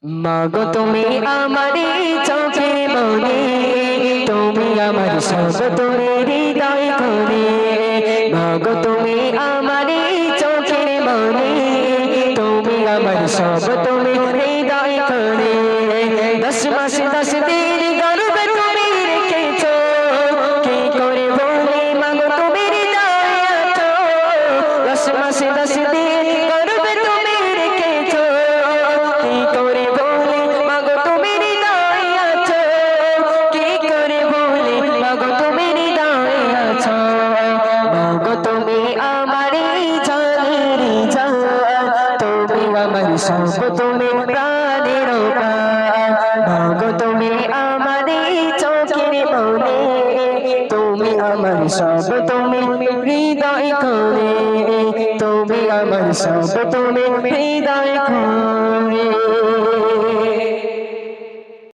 মাগো তুমি আমারে চোখে মনে, তুমি আমার সব, তুমি হৃদয় কোণে। মাগো তুমি আমারে চোখে মনে, তুমি আমার সব, তুমি হৃদয় কোণে। 10 মাস 10 দিন গর্ভে তুমি রেখেছো, কি করে বলি মাগো তুমি হৃদয়ে আছো। 10 মাস 10 দিন গর্ভে তুমি রেখেছো, কি করে বলি মাগো তুমি হৃদয়ে আছো। কি করে বলি মাগো তুমি হৃদয়ে আছো। মাগো তুমি আমারে জানের জান, তুমি আমার সব, তুমি প্রাণের প্রাণ। মাগো তুমি আমারে চোখের মনে, তুমি আমার সব, তুমি হৃদয় কোণে। তুমি আমার সব, তুমি হৃদয় কোণে।